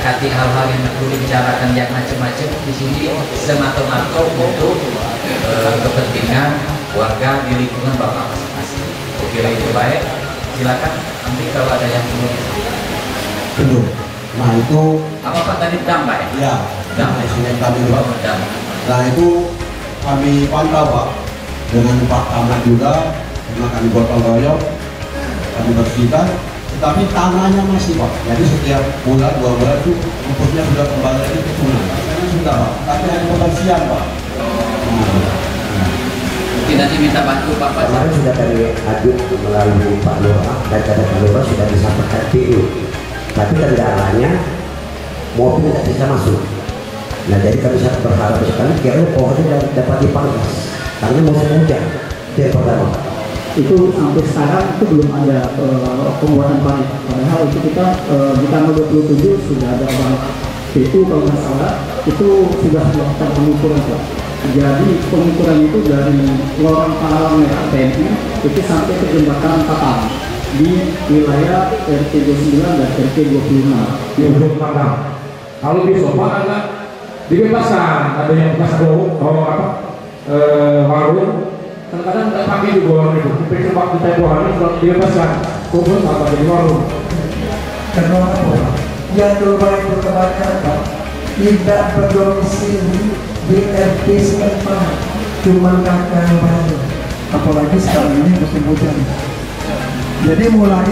menindakati hal-hal yang perlu dibicarakan yang macam-macam di sini semata-mata untuk kepentingan warga di lingkungan Bapak masing-masing. Oke, itu baik. Silakan nanti kalau ada yang perlu. Belum. Nah itu apa Pak tadi damai? Ya, Damai. Damai. Nah itu kami pantau Pak dengan Pak Camat juga, karena kami gotong royong, kami bersihkan. Tetapi tanahnya masih Pak. Jadi setiap bulan 2 bulan itu rumputnya sudah kembali lagi ke sungai. Karena sudah Pak. Tapi hanya pembersihan Pak. Mungkin nanti minta bantu Pak. Kemarin sudah dari adu melalui Pak Lurah dan kata Pak Lurah sudah disampaikan PU. Tapi kendalanya mobil tidak bisa masuk. Nah jadi kami sangat berharap sekali kira pohonnya dapat dipangkas karena musim hujan. Itu yang pertama. Itu sampai sekarang itu belum ada pembuatan parit. Padahal itu kita di tanggal 27 sudah ada bank PU kalau nggak salah itu sudah melakukan pengukuran Pak. Jadi pengukuran itu dari lorong palang merah TNI itu sampai ke jembatan Tatang di wilayah RT 29 dan RT 25. Ya belum pernah. Kalau di sofa ada dibebaskan, ada yang bekas warung. Kadang-kadang tidak pakai di bawah itu. Tapi waktu tempoh hari sudah dibebaskan. Kumpul apa jadi warung. Karena apa? Yang rumah itu kebakaran Pak tidak berdomisili di RT setempat, cuma kakak baru. Apalagi sekarang ini musim hujan. Jadi mulai